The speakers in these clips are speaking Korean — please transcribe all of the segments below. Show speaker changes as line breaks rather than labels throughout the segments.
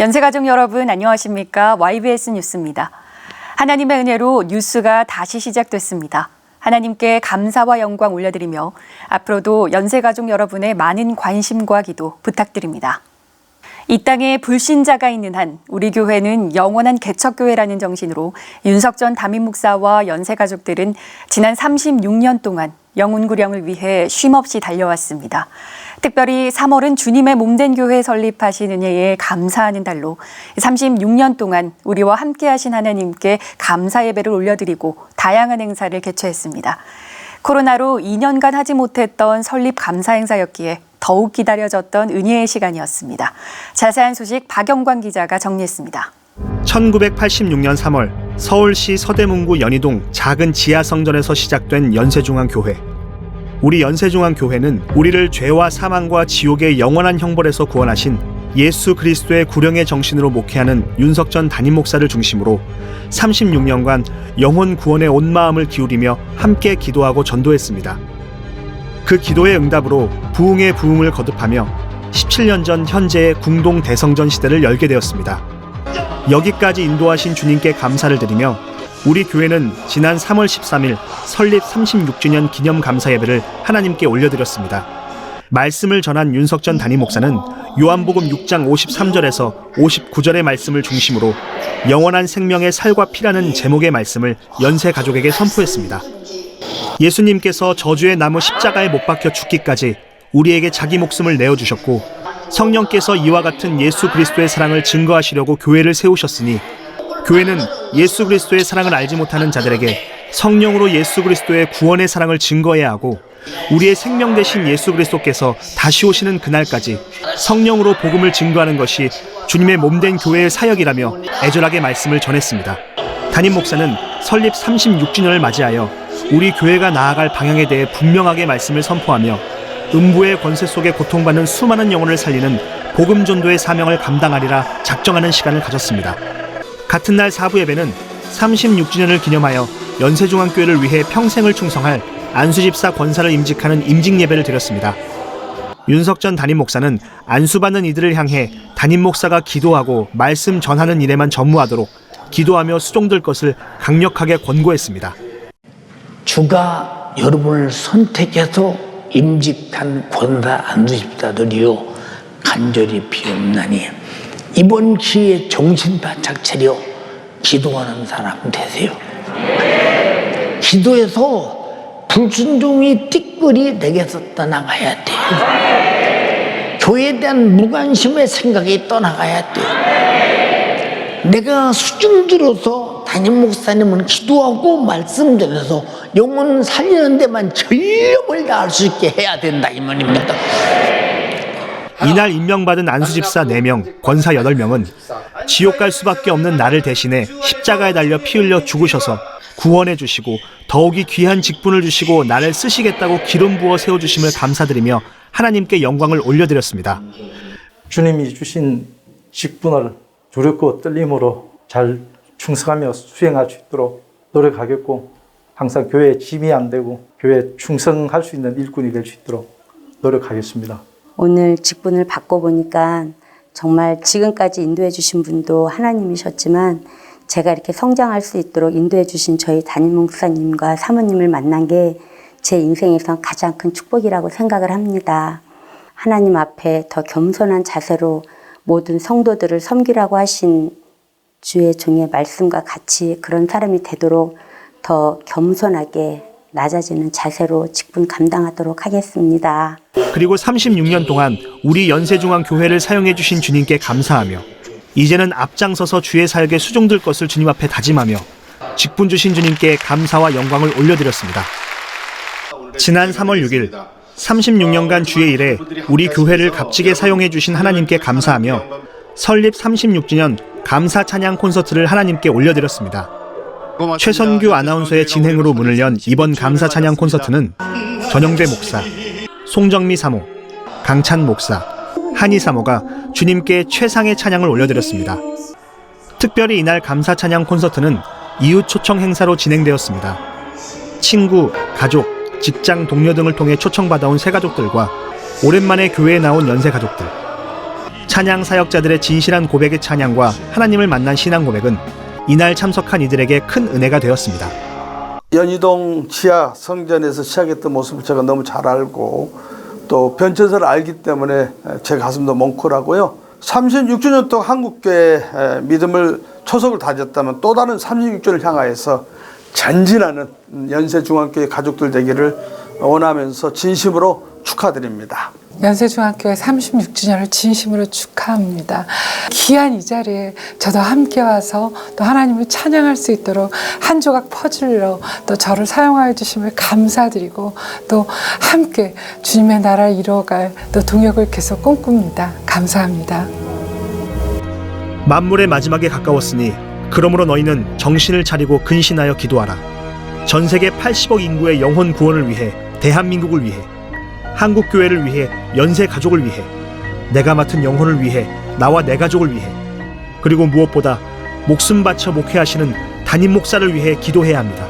연세가족 여러분 안녕하십니까? YBS 뉴스입니다. 하나님의 은혜로 뉴스가 다시 시작됐습니다. 하나님께 감사와 영광 올려드리며 앞으로도 연세가족 여러분의 많은 관심과 기도 부탁드립니다. 이 땅에 불신자가 있는 한 우리 교회는 영원한 개척교회라는 정신으로 윤석전 담임 목사와 연세가족들은 지난 36년 동안 영혼구령을 위해 쉼없이 달려왔습니다. 특별히 3월은 주님의 몸된 교회 설립하신 은혜에 감사하는 달로 36년 동안 우리와 함께하신 하나님께 감사 예배를 올려드리고 다양한 행사를 개최했습니다. 코로나로 2년간 하지 못했던 설립 감사 행사였기에 더욱 기다려졌던 은혜의 시간이었습니다. 자세한 소식 박영광 기자가 정리했습니다.
1986년 3월 서울시 서대문구 연희동 작은 지하성전에서 시작된 연세중앙교회. 우리 연세중앙교회는 우리를 죄와 사망과 지옥의 영원한 형벌에서 구원하신 예수 그리스도의 구령의 정신으로 목회하는 윤석전 담임 목사를 중심으로 36년간 영혼 구원에 온 마음을 기울이며 함께 기도하고 전도했습니다. 그 기도의 응답으로 부흥의 부흥을 거듭하며 17년 전 현재의 궁동 대성전 시대를 열게 되었습니다. 여기까지 인도하신 주님께 감사를 드리며 우리 교회는 지난 3월 13일 설립 36주년 기념 감사 예배를 하나님께 올려드렸습니다. 말씀을 전한 윤석전 담임 목사는 요한복음 6장 53절에서 59절의 말씀을 중심으로 영원한 생명의 살과 피라는 제목의 말씀을 연세 가족에게 선포했습니다. 예수님께서 저주의 나무 십자가에 못 박혀 죽기까지 우리에게 자기 목숨을 내어주셨고 성령께서 이와 같은 예수 그리스도의 사랑을 증거하시려고 교회를 세우셨으니 교회는 예수 그리스도의 사랑을 알지 못하는 자들에게 성령으로 예수 그리스도의 구원의 사랑을 증거해야 하고 우리의 생명 되신 예수 그리스도께서 다시 오시는 그날까지 성령으로 복음을 증거하는 것이 주님의 몸된 교회의 사역이라며 애절하게 말씀을 전했습니다. 담임 목사는 설립 36주년을 맞이하여 우리 교회가 나아갈 방향에 대해 분명하게 말씀을 선포하며 음부의 권세 속에 고통받는 수많은 영혼을 살리는 복음 전도의 사명을 감당하리라 작정하는 시간을 가졌습니다. 같은 날 사부 예배는 36주년을 기념하여 연세중앙교회를 위해 평생을 충성할 안수집사 권사를 임직하는 임직 예배를 드렸습니다. 윤석전 담임 목사는 안수받는 이들을 향해 담임 목사가 기도하고 말씀 전하는 일에만 전무하도록 기도하며 수종될 것을 강력하게 권고했습니다.
주가 여러분을 선택해서 임직한 권사 안수집사들이요 간절히 비옵나니 이번 기회에 정신 바짝 차려 기도하는 사람 되세요. 기도해서 불순종이 띠끌이 내게서 떠나가야 돼요. 교회에 대한 무관심의 생각이 떠나가야 돼요. 내가 수준 들어서 담임 목사님은 기도하고 말씀 전해서 영혼 살리는 데만 전력을 다할 수 있게 해야 된다 이 말입니다.
이날 임명받은 안수집사 4명, 권사 8명은 지옥 갈 수밖에 없는 나를 대신해 십자가에 달려 피 흘려 죽으셔서 구원해 주시고 더욱이 귀한 직분을 주시고 나를 쓰시겠다고 기름 부어 세워주심을 감사드리며 하나님께 영광을 올려드렸습니다.
주님이 주신 직분을 두렵고 떨림으로 잘 충성하며 수행할 수 있도록 노력하겠고 항상 교회에 짐이 안 되고 교회에 충성할 수 있는 일꾼이 될 수 있도록 노력하겠습니다.
오늘 직분을 받고 보니까 정말 지금까지 인도해 주신 분도 하나님이셨지만 제가 이렇게 성장할 수 있도록 인도해 주신 저희 담임 목사님과 사모님을 만난 게 제 인생에서 가장 큰 축복이라고 생각을 합니다. 하나님 앞에 더 겸손한 자세로 모든 성도들을 섬기라고 하신 주의 종의 말씀과 같이 그런 사람이 되도록 더 겸손하게 낮아지는 자세로 직분 감당하도록 하겠습니다.
그리고 36년 동안 우리 연세중앙교회를 사용해 주신 주님께 감사하며 이제는 앞장서서 주의 사역에 수종될 것을 주님 앞에 다짐하며 직분 주신 주님께 감사와 영광을 올려드렸습니다. 지난 3월 6일 36년간 주의 일에 우리 교회를 값지게 사용해 주신 하나님께 감사하며 설립 36주년 감사 찬양 콘서트를 하나님께 올려드렸습니다. 최선규 아나운서의 진행으로 문을 연 이번 감사 찬양 콘서트는 전영배 목사, 송정미 사모, 강찬 목사, 한희 사모가 주님께 최상의 찬양을 올려드렸습니다. 특별히 이날 감사 찬양 콘서트는 이웃 초청 행사로 진행되었습니다. 친구, 가족, 직장 동료 등을 통해 초청받아온 새가족들과 오랜만에 교회에 나온 연세가족들, 찬양 사역자들의 진실한 고백의 찬양과 하나님을 만난 신앙 고백은 이날 참석한 이들에게 큰 은혜가 되었습니다.
연희동 지하 성전에서 시작했던 모습을 제가 너무 잘 알고 또 변천사를 알기 때문에 제 가슴도 뭉클하고요. 36주년 동안 한국교회 믿음을 초석을 다졌다면 또 다른 36주년을 향하여서 전진하는 연세중앙교회 가족들 되기를 원하면서 진심으로 축하드립니다.
연세중앙교회 36주년을 진심으로 축하합니다. 귀한 이 자리에 저도 함께 와서 또 하나님을 찬양할 수 있도록 한 조각 퍼즐로 또 저를 사용하여 주심을 감사드리고 또 함께 주님의 나라를 이루어갈 또 동역을 계속 꿈꿉니다. 감사합니다.
만물의 마지막에 가까웠으니 그러므로 너희는 정신을 차리고 근신하여 기도하라. 전 세계 80억 인구의 영혼 구원을 위해, 대한민국을 위해, 한국교회를 위해, 연세 가족을 위해, 내가 맡은 영혼을 위해, 나와 내 가족을 위해, 그리고 무엇보다 목숨 바쳐 목회하시는 담임 목사를 위해 기도해야 합니다.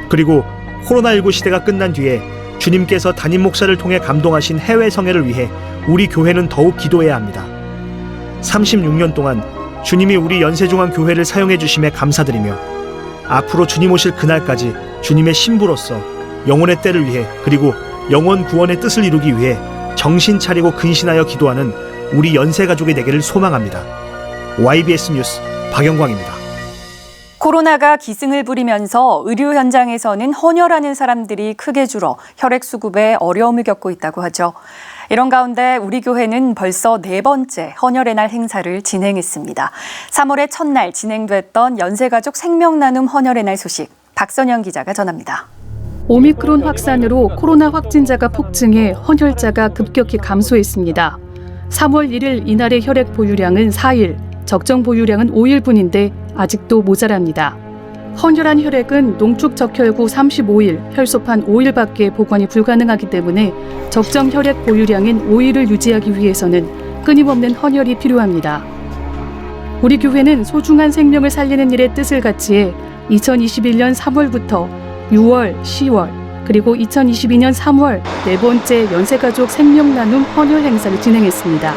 그리고 코로나19 시대가 끝난 뒤에 주님께서 담임 목사를 통해 감동하신 해외 성회를 위해 우리 교회는 더욱 기도해야 합니다. 36년 동안 주님이 우리 연세중앙교회를 사용해 주심에 감사드리며 앞으로 주님 오실 그날까지 주님의 신부로서 영혼의 때를 위해, 그리고 영혼 구원의 뜻을 이루기 위해 정신 차리고 근신하여 기도하는 우리 연세 가족이 되기를 소망합니다. YBS 뉴스 박영광입니다.
코로나가 기승을 부리면서 의료 현장에서는 헌혈하는 사람들이 크게 줄어 혈액 수급에 어려움을 겪고 있다고 하죠. 이런 가운데 우리 교회는 벌써 4번째 헌혈의 날 행사를 진행했습니다. 3월의 첫날 진행됐던 연세가족 생명나눔 헌혈의 날 소식 박선영 기자가 전합니다.
오미크론 확산으로 코로나 확진자가 폭증해 헌혈자가 급격히 감소했습니다. 3월 1일 이날의 혈액 보유량은 4일, 적정 보유량은 5일분인데 아직도 모자랍니다. 헌혈한 혈액은 농축 적혈구 35일, 혈소판 5일밖에 보관이 불가능하기 때문에 적정 혈액 보유량인 5일을 유지하기 위해서는 끊임없는 헌혈이 필요합니다. 우리 교회는 소중한 생명을 살리는 일에 뜻을 같이해 2021년 3월부터 6월, 10월, 그리고 2022년 3월 4번째 연세가족 생명나눔 헌혈 행사를 진행했습니다.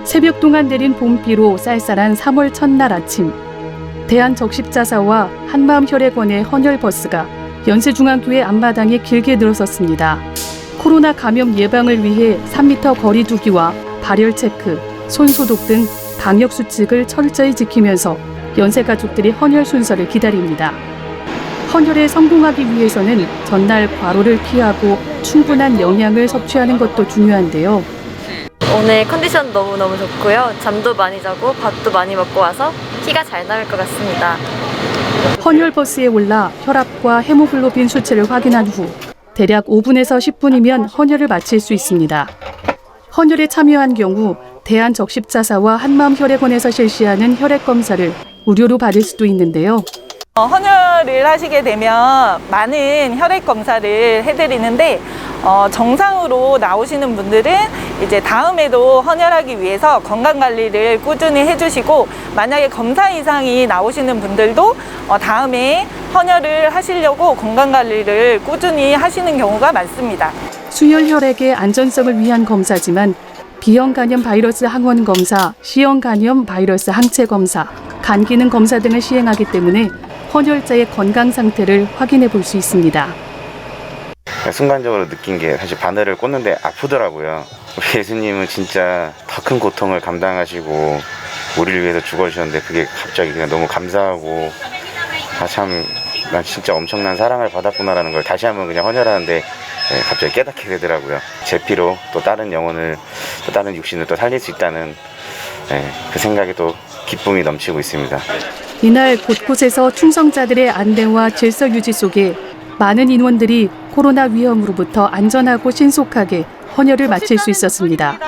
새벽 동안 내린 봄비로 쌀쌀한 3월 첫날 아침, 대한적십자사와 한마음혈액원의 헌혈버스가 연세중앙교회 앞마당에 길게 늘어섰습니다. 코로나 감염 예방을 위해 3m 거리 두기와 발열 체크, 손소독 등 방역수칙을 철저히 지키면서 연세가족들이 헌혈 순서를 기다립니다. 헌혈에 성공하기 위해서는 전날 과로를 피하고 충분한 영양을 섭취하는 것도 중요한데요.
오늘 컨디션 너무너무 좋고요. 잠도 많이 자고 밥도 많이 먹고 와서 피가 잘 나올 것 같습니다.
헌혈버스에 올라 혈압과 헤모글로빈 수치를 확인한 후 대략 5분에서 10분이면 헌혈을 마칠 수 있습니다. 헌혈에 참여한 경우 대한적십자사와 한마음혈액원에서 실시하는 혈액 검사를 무료로 받을 수도 있는데요.
헌혈을 하시게 되면 많은 혈액 검사를 해드리는데 정상으로 나오시는 분들은 이제 다음에도 헌혈하기 위해서 건강관리를 꾸준히 해주시고, 만약에 검사 이상이 나오시는 분들도 다음에 헌혈을 하시려고 건강관리를 꾸준히 하시는 경우가 많습니다.
수혈 혈액의 안전성을 위한 검사지만 B형 간염 바이러스 항원 검사, C형 간염 바이러스 항체 검사, 간 기능 검사 등을 시행하기 때문에 헌혈자의 건강 상태를 확인해 볼 수 있습니다.
순간적으로 느낀 게 사실 바늘을 꽂는데 아프더라고요. 우리 예수님은 진짜 더 큰 고통을 감당하시고 우리를 위해서 죽어주셨는데 그게 갑자기 그냥 너무 감사하고 난 진짜 엄청난 사랑을 받았구나라는 걸 다시 한번 그냥 헌혈하는데 갑자기 깨닫게 되더라고요. 제 피로 또 다른 영혼을, 또 다른 육신을 또 살릴 수 있다는 그 생각에 또 기쁨이 넘치고 있습니다.
이날 곳곳에서 충성자들의 안내와 질서 유지 속에 많은 인원들이 코로나 위험으로부터 안전하고 신속하게 헌혈을 마칠 수 있었습니다.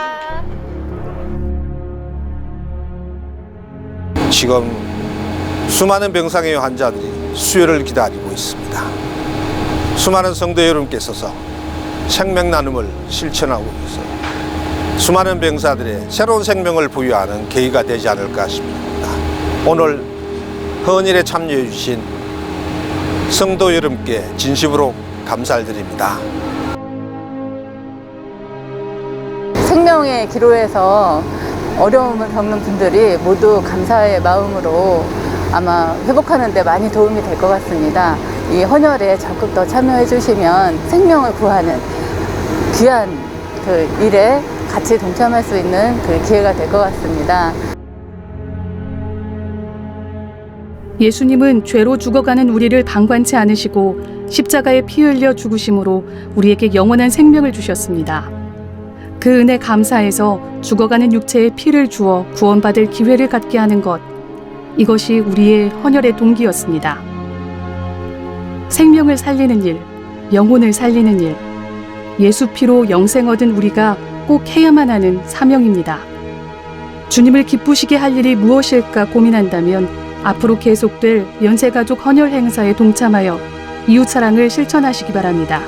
지금 수많은 병상의 환자들이 수혈을 기다리고 있습니다. 수많은 성도 여러분께서 생명 나눔을 실천하고 있어요. 수많은 병사들의 새로운 생명을 부여하는 계기가 되지 않을까 싶습니다. 오늘 헌혈에 참여해 주신 성도 여러분께 진심으로 감사를 드립니다.
생명의 기로에서
어려움을 겪는 분들이 모두 감사의 마음으로 아마 회복하는 데 많이 도움이 될 것 같습니다. 이 헌혈에 적극 더 참여해 주시면 생명을 구하는 귀한 그 일에 같이 동참할 수 있는 그 기회가 될 것 같습니다.
예수님은 죄로 죽어가는 우리를 방관치 않으시고 십자가에 피 흘려 죽으심으로 우리에게 영원한 생명을 주셨습니다. 그 은혜 감사해서 죽어가는 육체에 피를 주어 구원받을 기회를 갖게 하는 것, 이것이 우리의 헌혈의 동기였습니다. 생명을 살리는 일, 영혼을 살리는 일, 예수 피로 영생 얻은 우리가 꼭 해야만 하는 사명입니다. 주님을 기쁘시게 할 일이 무엇일까 고민한다면 앞으로 계속될 연세가족 헌혈 행사에 동참하여 이웃사랑을 실천하시기 바랍니다.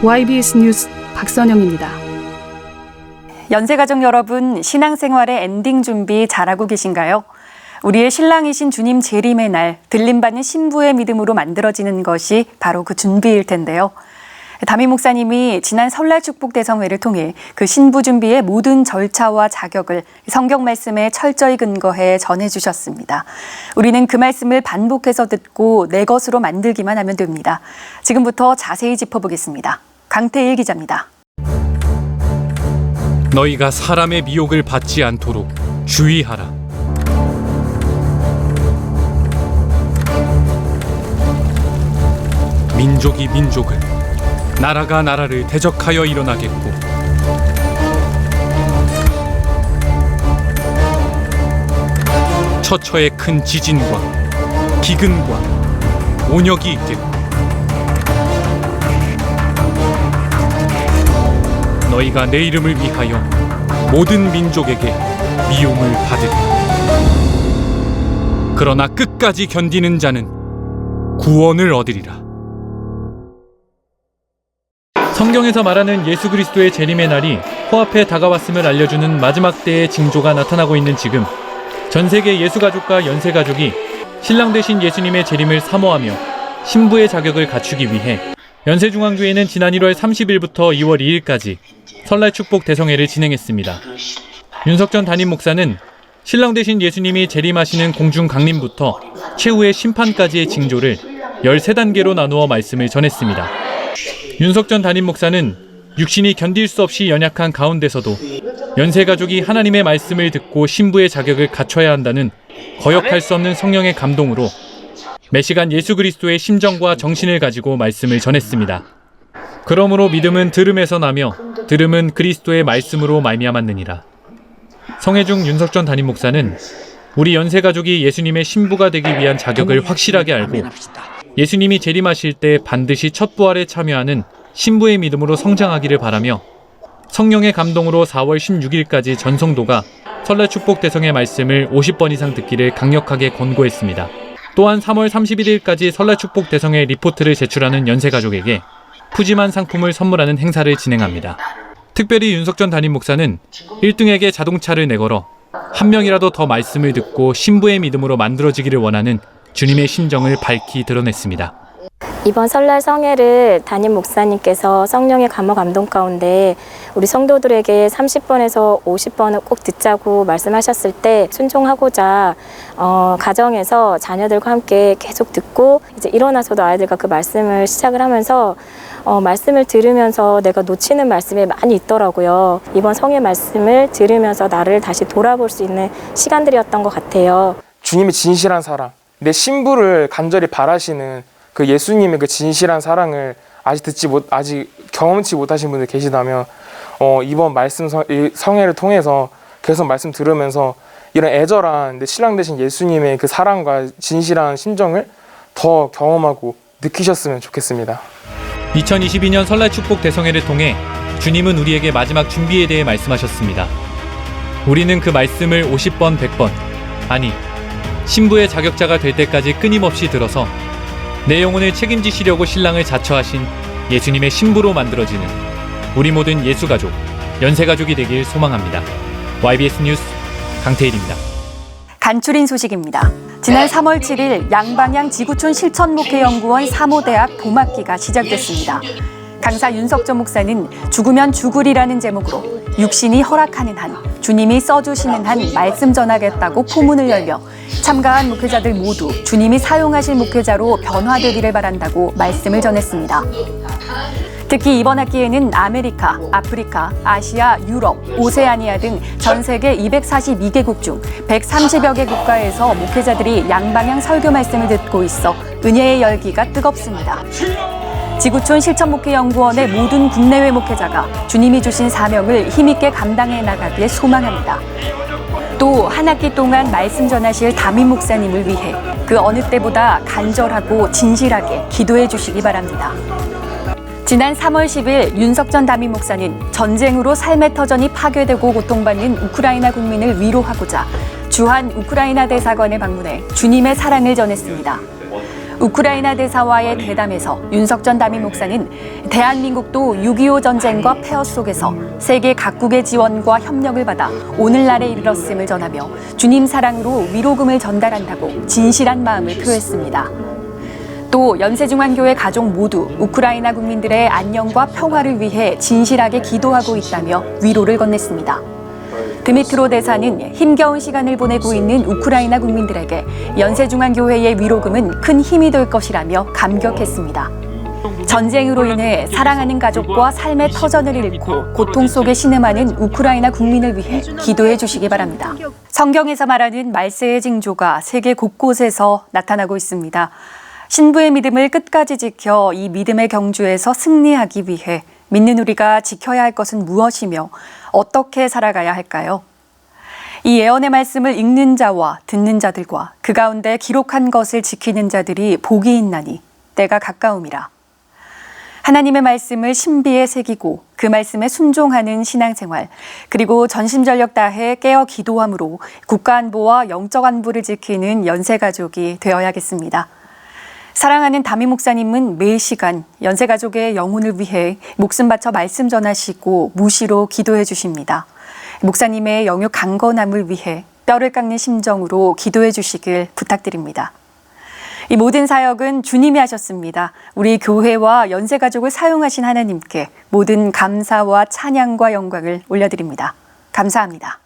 YBS 뉴스 박선영입니다.
연세가족 여러분, 신앙생활의 엔딩 준비 잘하고 계신가요? 우리의 신랑이신 주님 재림의 날, 들림받는 신부의 믿음으로 만들어지는 것이 바로 그 준비일 텐데요. 담임 목사님이 지난 설날 축복 대성회를 통해 그 신부 준비의 모든 절차와 자격을 성경 말씀에 철저히 근거해 전해주셨습니다. 우리는 그 말씀을 반복해서 듣고 내 것으로 만들기만 하면 됩니다. 지금부터 자세히 짚어보겠습니다. 강태일 기자입니다.
너희가 사람의 미혹을 받지 않도록 주의하라. 민족이 민족을, 나라가 나라를 대적하여 일어나겠고 처처에 큰 지진과 기근과 온역이 있겠고 너희가 내 이름을 위하여 모든 민족에게 미움을 받으리라. 그러나 끝까지 견디는 자는 구원을 얻으리라. 성경에서 말하는 예수 그리스도의 재림의 날이 코앞에 다가왔음을 알려주는 마지막 때의 징조가 나타나고 있는 지금, 전 세계 예수가족과 연세가족이 신랑 되신 예수님의 재림을 사모하며 신부의 자격을 갖추기 위해 연세중앙교회는 지난 1월 30일부터 2월 2일까지 설날 축복 대성회를 진행했습니다. 윤석전 담임 목사는 신랑 되신 예수님이 재림하시는 공중 강림부터 최후의 심판까지의 징조를 13단계로 나누어 말씀을 전했습니다. 윤석전 담임 목사는 육신이 견딜 수 없이 연약한 가운데서도 연세가족이 하나님의 말씀을 듣고 신부의 자격을 갖춰야 한다는 거역할 수 없는 성령의 감동으로 매시간 예수 그리스도의 심정과 정신을 가지고 말씀을 전했습니다. 그러므로 믿음은 들음에서 나며 들음은 그리스도의 말씀으로 말미암았느니라. 성혜중 윤석전 담임 목사는 우리 연세가족이 예수님의 신부가 되기 위한 자격을 확실하게 알고 예수님이 재림하실 때 반드시 첫 부활에 참여하는 신부의 믿음으로 성장하기를 바라며 성령의 감동으로 4월 16일까지 전 성도가 설날 축복 대성의 말씀을 50번 이상 듣기를 강력하게 권고했습니다. 또한 3월 31일까지 설날 축복 대성의 리포트를 제출하는 연세가족에게 푸짐한 상품을 선물하는 행사를 진행합니다. 특별히 윤석전 담임 목사는 1등에게 자동차를 내걸어 한 명이라도 더 말씀을 듣고 신부의 믿음으로 만들어지기를 원하는 주님의 심정을 밝히 드러냈습니다.
이번 설날 성회를 담임 목사님께서 성령의 감화 감동 가운데 우리 성도들에게 30번에서 50번을 꼭 듣자고 말씀하셨을 때 순종하고자 가정에서 자녀들과 함께 계속 듣고 이제 일어나서도 아이들과 그 말씀을 시작을 하면서 말씀을 들으면서 내가 놓치는 말씀이 많이 있더라고요. 이번 성회 말씀을 들으면서 나를 다시 돌아볼 수 있는 시간들이었던 것 같아요.
주님의 진실한 사랑, 내 신부를 간절히 바라시는 그 예수님의 그 진실한 사랑을 아직 경험치 못하신 분들 계시다면 이번 말씀 성회를 통해서 계속 말씀 들으면서 이런 애절한 내 신랑 되신 예수님의 그 사랑과 진실한 심정을 더 경험하고 느끼셨으면 좋겠습니다.
2022년 설날 축복 대성회를 통해 주님은 우리에게 마지막 준비에 대해 말씀하셨습니다. 우리는 그 말씀을 50번, 100번, 아니 신부의 자격자가 될 때까지 끊임없이 들어서 내 영혼을 책임지시려고 신랑을 자처하신 예수님의 신부로 만들어지는 우리 모든 예수가족, 연세가족이 되길 소망합니다. YBS 뉴스 강태일입니다.
간추린 소식입니다. 지난 3월 7일 양방향 지구촌 실천목회연구원 3호 대학 봄학기가 시작됐습니다. 강사 윤석전 목사는 죽으면 죽으리라는 제목으로 육신이 허락하는 한 주님이 써주시는 한 말씀 전하겠다고 포문을 열며 참가한 목회자들 모두 주님이 사용하실 목회자로 변화되기를 바란다고 말씀을 전했습니다. 특히 이번 학기에는 아메리카, 아프리카, 아시아, 유럽, 오세아니아 등 전 세계 242개국 중 130여 개 국가에서 목회자들이 양방향 설교 말씀을 듣고 있어 은혜의 열기가 뜨겁습니다. 지구촌 실천목회연구원의 모든 국내외 목회자가 주님이 주신 사명을 힘있게 감당해 나가길 소망합니다. 또 한 학기 동안 말씀 전하실 담임 목사님을 위해 그 어느 때보다 간절하고 진실하게 기도해 주시기 바랍니다. 지난 3월 10일 윤석전 담임 목사는 전쟁으로 삶의 터전이 파괴되고 고통받는 우크라이나 국민을 위로하고자 주한 우크라이나 대사관에 방문해 주님의 사랑을 전했습니다. 우크라이나 대사와의 대담에서 윤석전 담임 목사는 대한민국도 6.25 전쟁과 폐허 속에서 세계 각국의 지원과 협력을 받아 오늘날에 이르렀음을 전하며 주님 사랑으로 위로금을 전달한다고 진실한 마음을 표했습니다. 또 연세중앙교회 가족 모두 우크라이나 국민들의 안녕과 평화를 위해 진실하게 기도하고 있다며 위로를 건넸습니다. 드미트로 대사는 힘겨운 시간을 보내고 있는 우크라이나 국민들에게 연세중앙교회의 위로금은 큰 힘이 될 것이라며 감격했습니다. 전쟁으로 인해 사랑하는 가족과 삶의 터전을 잃고 고통 속에 신음하는 우크라이나 국민을 위해 기도해 주시기 바랍니다. 성경에서 말하는 말세의 징조가 세계 곳곳에서 나타나고 있습니다. 신부의 믿음을 끝까지 지켜 이 믿음의 경주에서 승리하기 위해 믿는 우리가 지켜야 할 것은 무엇이며 어떻게 살아가야 할까요? 이 예언의 말씀을 읽는 자와 듣는 자들과 그 가운데 기록한 것을 지키는 자들이 복이 있나니 때가 가까움이라. 하나님의 말씀을 신비에 새기고 그 말씀에 순종하는 신앙생활, 그리고 전심전력 다해 깨어 기도함으로 국가안보와 영적 안보를 지키는 연세가족이 되어야겠습니다. 사랑하는 담임 목사님은 매 시간 연세가족의 영혼을 위해 목숨 바쳐 말씀 전하시고 무시로 기도해 주십니다. 목사님의 영육 강건함을 위해 뼈를 깎는 심정으로 기도해 주시길 부탁드립니다. 이 모든 사역은 주님이 하셨습니다. 우리 교회와 연세가족을 사용하신 하나님께 모든 감사와 찬양과 영광을 올려드립니다. 감사합니다.